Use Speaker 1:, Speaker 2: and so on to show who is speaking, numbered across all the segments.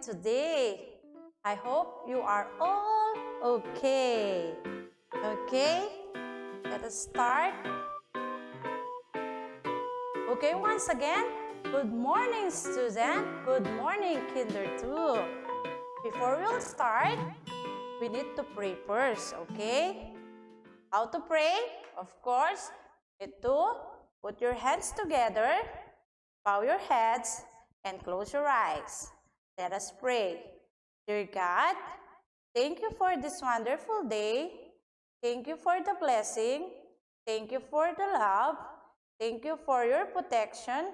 Speaker 1: today? I hope you are all okay. Okay, let us start. Okay, once again, good morning, student. Good morning, Kinder 2. Before we'll start, we need to pray first, okay? How to pray? Of course, you need to put your hands together, bow your heads, and close your eyes. Let us pray. Dear God, thank you for this wonderful day. Thank you for the blessing. Thank you for the love. Thank you for your protection.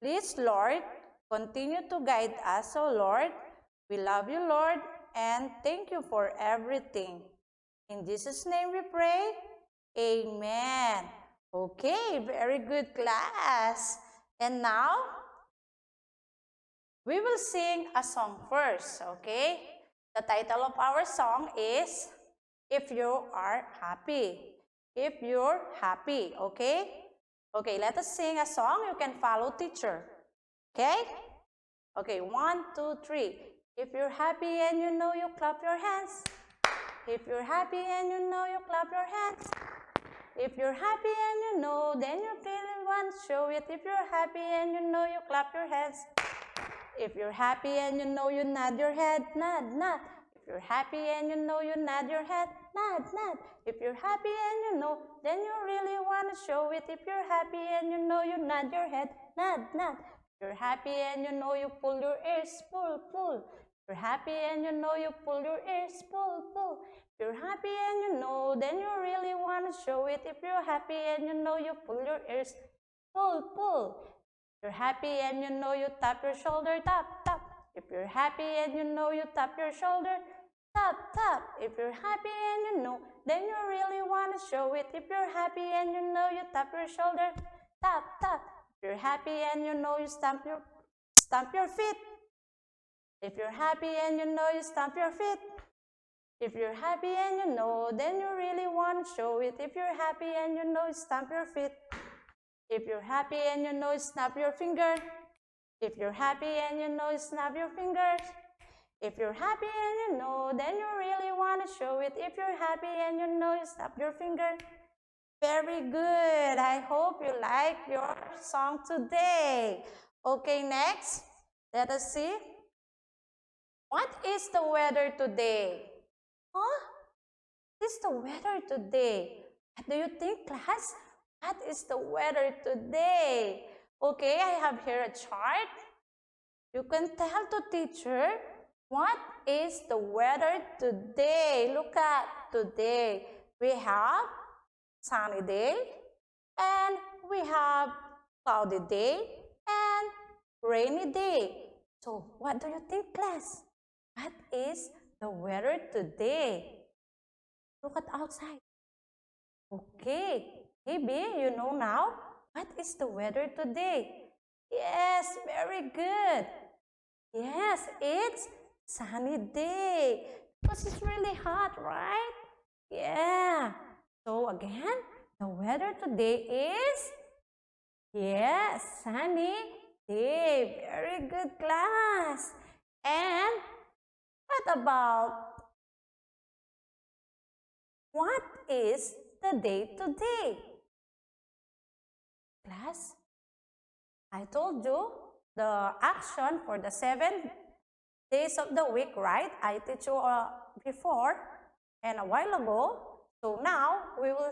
Speaker 1: Please, Lord, continue to guide us, O Lord. We love you, Lord, and thank you for everything. In Jesus' name we pray. Amen. Okay, very good class. And now, we will sing a song first, okay? The title of our song is If You Are Happy. If You're Happy, okay? Okay, let us sing a song. You can follow teacher, okay? Okay, 1, 2, 3. If you're happy and you know, you clap your hands. If you're happy and you know, you clap your hands. If you're happy and you know, then you really want to show it. If you're happy and you know, you clap your hands. If you're happy and you know, you nod your head, nod, nod. If you're happy and you know, you nod your head, nod, nod. If you're happy and you know, then you really want to show it. If you're happy and you know, you nod your head, nod, nod. If you're happy and you know, you pull your ears, pull, pull. If you're happy and you know, you pull your ears, pull, pull. If you're happy and you know, then you really want to show it. If you're happy and you know, you pull your ears, pull, pull. If you're happy and you know, you tap your shoulder, tap, tap. If you're happy and you know, you tap your shoulder, tap, tap. If you're happy and you know, then you really want to show it. If you're happy and you know, you tap your shoulder, tap, tap. If you're happy and you know, you stamp your feet. If you're happy and you know, you stamp your feet. If you're happy and you know, then you really want to show it. If you're happy and you know, you stamp your feet. If you're happy and you know, you snap your finger. If you're happy and you know, you snap your fingers. If you're happy and you know, then you really want to show it. If you're happy and you know, you snap your finger. Very good. I hope you like your song today. Okay, next, let us see. What is the weather today? Huh? What is the weather today? What do you think, class? What is the weather today? Okay, I have here a chart. You can tell the teacher what is the weather today. Look at today. We have sunny day and we have cloudy day and rainy day. So what do you think, class? What is the weather today? Look at outside. Okay, maybe you know now what is the weather today. Yes, very good. Yes, it's sunny day because it's really hot, right? Yeah. So again, the weather today is, yes, sunny day. Very good, class. And what about what is the day today? Class, I told you the action for the 7 days of the week, right? I teach you before and a while ago. So now we will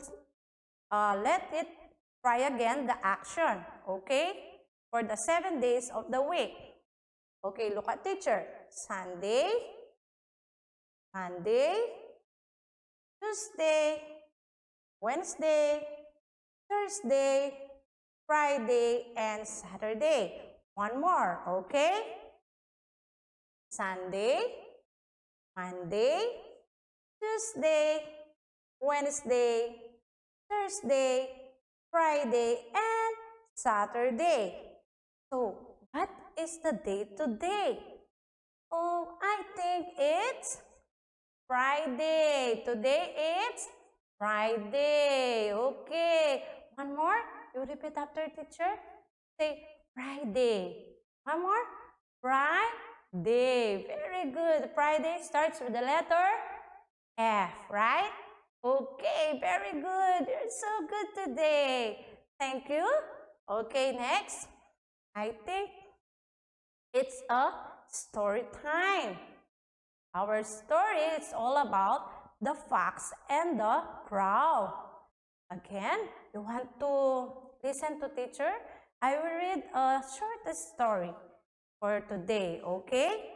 Speaker 1: let it try again the action, okay? For the 7 days of the week. Okay, look at teacher. Sunday, Monday, Tuesday, Wednesday, Thursday, Friday, and Saturday. One more, okay? Sunday, Monday, Tuesday, Wednesday, Thursday, Friday, and Saturday. So, what is the date today? Oh, I think it's Friday. Today it's Friday. Okay. One more. You repeat after teacher. Say Friday. One more. Day. Very good. Friday starts with the letter F, right? Okay, very good. You're so good today. Thank you. Okay, next. I think it's a story time. Our story is all about the fox and the crow. Again, you want to listen to teacher? I will read a short story for today, okay?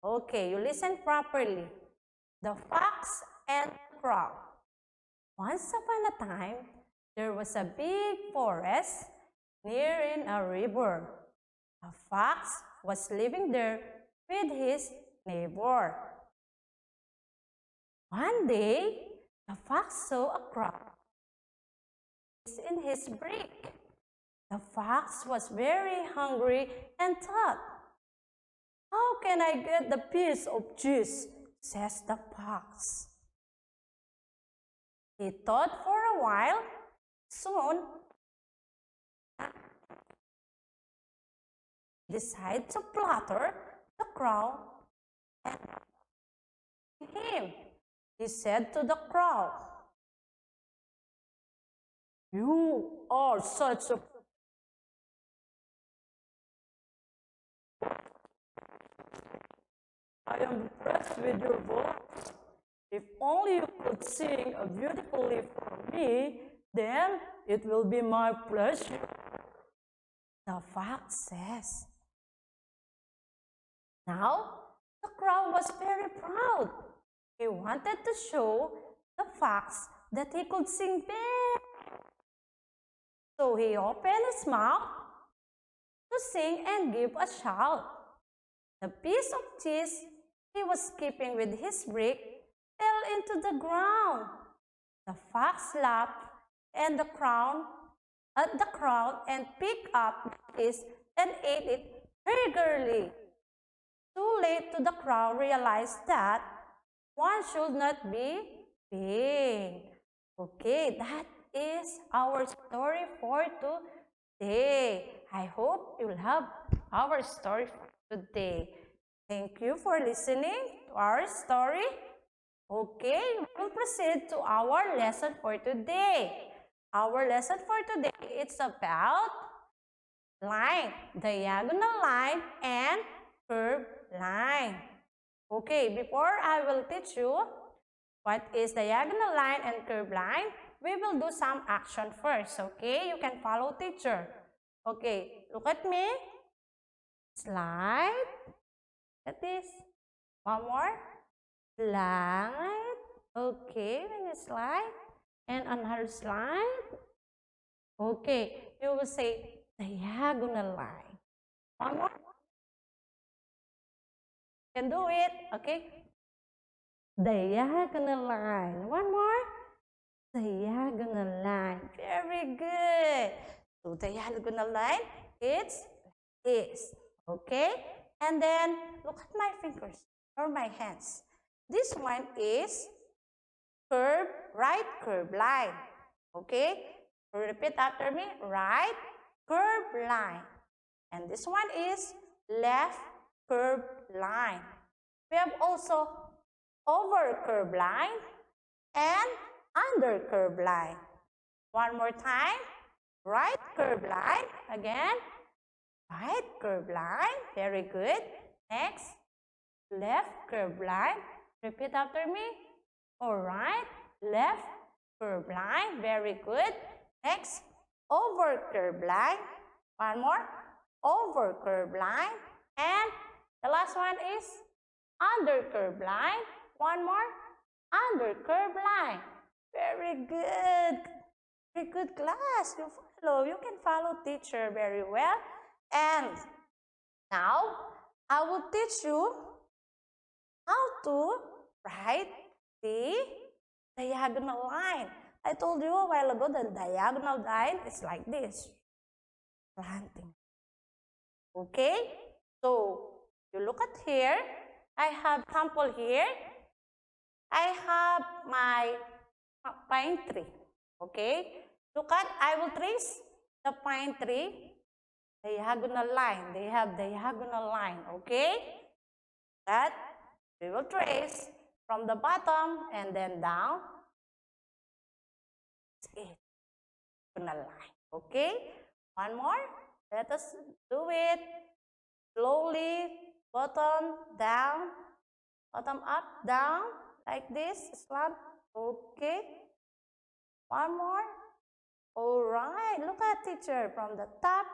Speaker 1: Okay, you listen properly. The fox and the crow. Once upon a time, there was a big forest near in a river. A fox was living there with his neighbor. One day, the fox saw a crow in his beak. The fox was very hungry and thought, "How can I get the piece of cheese?" says the fox. He thought for a while. Soon, he decided to flatter the crow and him. He said to the crow, "You are such a I am impressed with your voice. If only you could sing beautifully for me, then it will be my pleasure." The fox says. Now, the crow was very proud. He wanted to show the fox that he could sing very. So he opened his mouth to sing and give a shout. The piece of cheese he was keeping with his beak fell into the ground. The fox laughed and the crowd and picked up the piece and ate it eagerly. Too late to the crowd realized that one should not be vain. Okay, that is our story for today. I hope you love our story for today. Thank you for listening to our story. Okay, we will proceed to our lesson for today. Our lesson for today is about line, diagonal line, and curved line. Okay, before I will teach you what is diagonal line and curved line, we will do some action first. Okay, you can follow teacher. Okay, look at me. Slide. Look at this. One more. Slide. Okay, when you slide. And another slide. Okay, you will say diagonal line. One more. Can do it. Okay. Diagonal line. One more. Diagonal line. Very good. So diagonal line, it's this. Okay. And then look at my fingers or my hands. This one is right curved line. Okay. Repeat after me. Right curved line. And this one is left curved line. We have also over curved line and under curved line. One more time. Right curved line. Again. Right curved line. Very good. Next. Left curved line. Repeat after me. All right. Left curved line. Very good. Next. Over curved line. One more. Over curved line. And the last one is under curved line. One more. Under curved line. Very good. Very good class. You can follow teacher very well. And now I will teach you how to write the diagonal line. I told you a while ago the diagonal line is like this. Slanting. Okay? So you look at here. I have sample here. I have my pine tree. Okay? Look at, I will trace the pine tree diagonal line. They have diagonal line. Okay? That we will trace from the bottom and then down. It's a line. Okay? One more. Let us do it slowly. Bottom, down, bottom up, down, like this, slant. Okay. One more. All right. Look at teacher from the top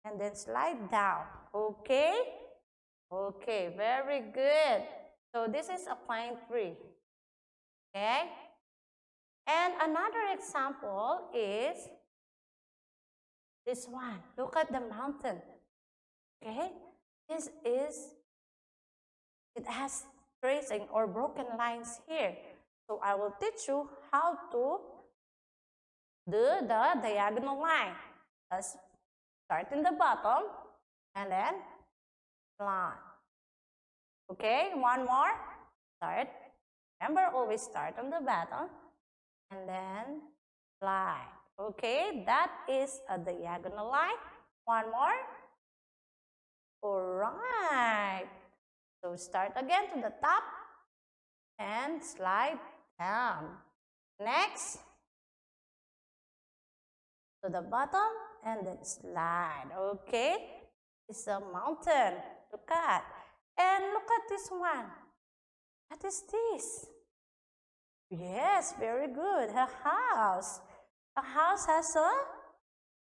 Speaker 1: and then slide down. Okay. Okay. Very good. So this is a pine tree. Okay. And another example is this one. Look at the mountain. Okay. It has tracing or broken lines here. So I will teach you how to do the diagonal line. Let's start in the bottom and then line. Okay, one more. Start. Remember, always start on the bottom and then line. Okay, that is a diagonal line. One more. All right. So start again to the top and slide down. Next, to the bottom and then slide. Okay, it's a mountain. Look at. And look at this one. What is this? Yes, very good. A house. A house has a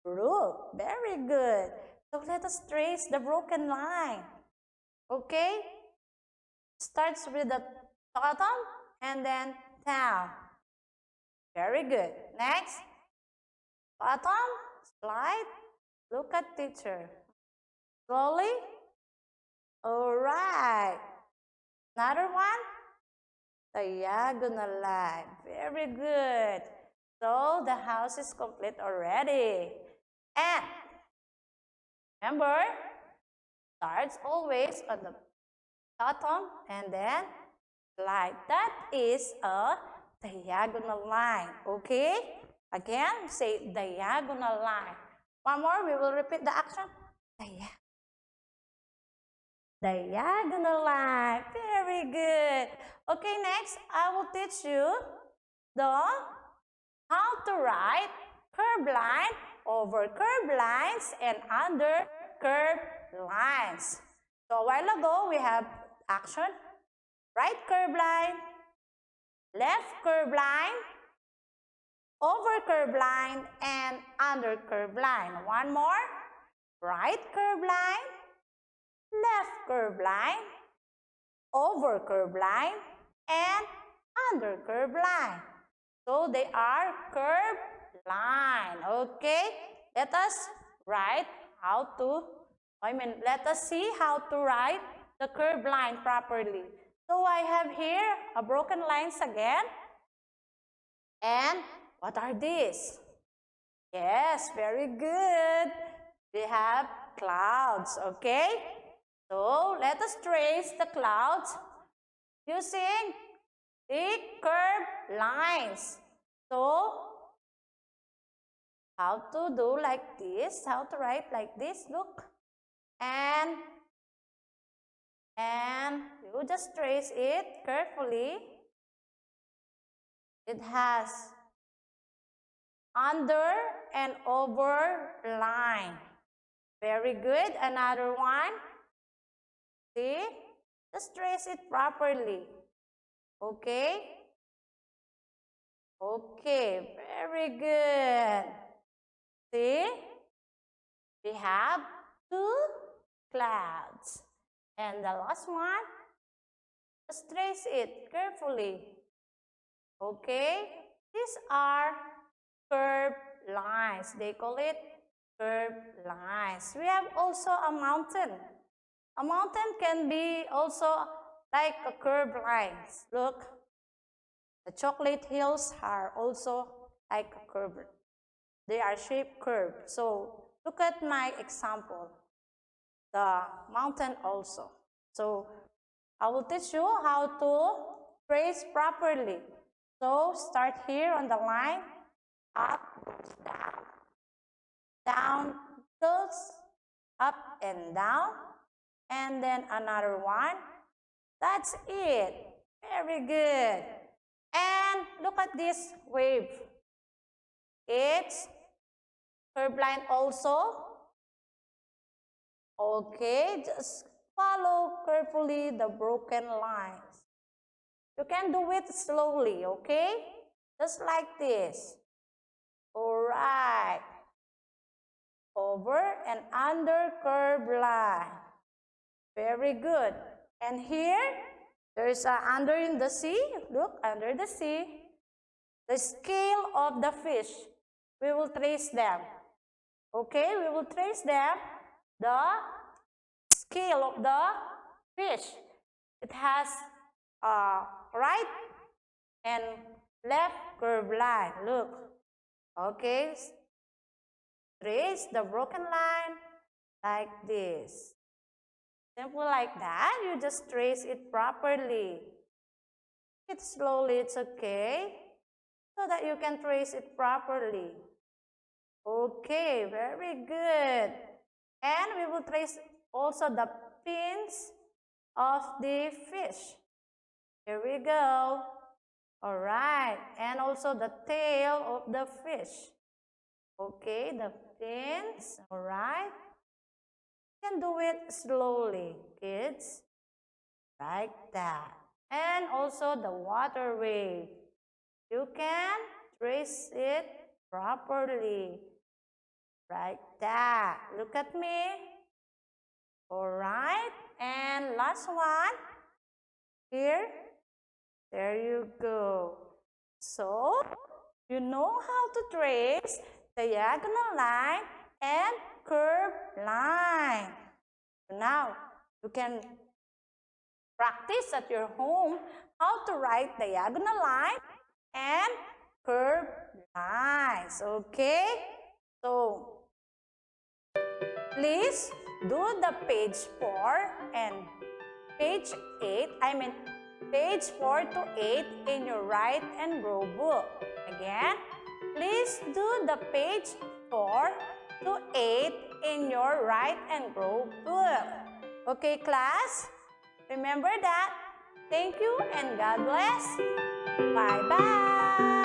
Speaker 1: roof. Very good. So let us trace the broken line. Okay? Starts with the bottom and then down. Very good. Next. Bottom, slide. Look at teacher. Slowly. All right. Another one. Diagonal line. Very good. So the house is complete already. And remember, starts always on the bottom and then slide. That is a diagonal line. Okay? Again, say diagonal line. One more, we will repeat the action. Diagonal line. Very good. Okay, next, I will teach you how to write curved line over curved lines and under curved lines. So a while ago, we have action. Right curved line, left curved line, over curved line, and under curved line. One more. Right curved line, left curved line, over curved line, and under curved line. So they are curved line. Okay? Let us see how to write the curved line properly. So I have here a broken lines again. And what are these? Yes, very good. We have clouds, okay? So let us trace the clouds using the curved lines. So how to do like this, how to write like this, look. And you just trace it carefully. It has under and over line. Very good. Another one. See? Just trace it properly. Okay? Okay. Very good. See? We have two clouds. And the last one, just trace it carefully. Okay? These are curved lines. They call it curved lines. We have also a mountain. A mountain can be also like a curved lines. Look, the chocolate hills are also like a curve. They are shaped curve. So look at my example. The mountain also. So I will teach you how to trace properly. So start here on the line. Up goes down. Down goes up and down. And then another one. That's it. Very good. And look at this wave. It's curved line also. Okay, just follow carefully the broken lines. You can do it slowly, okay? Just like this. Alright. Over and under curved line. Very good. And here, there's under in the sea. Look, under the sea. The scale of the fish. We will trace them. Okay, we will trace them. The scale of the fish. It has right and left curved line. Look. Okay. Trace the broken line like this. Simple like that. You just trace it properly. It slowly, it's okay. So that you can trace it properly. Okay, very good. And we will trace also the fins of the fish. Here we go. Alright, and also the tail of the fish. Okay, the fins. Alright. You can do it slowly, kids. Like that. And also the water wave. You can trace it properly. Like that. Look at me. Alright. And last one. Here. There you go. So, you know how to trace diagonal line and curved line. Now, you can practice at your home how to write diagonal line and curved lines. Okay? So, please do the page 4 and page 8. Page 4 to 8 in your write and grow book. Again, please do the page 4 to 8 in your write and grow book. Okay, class? Remember that. Thank you and God bless. Bye-bye.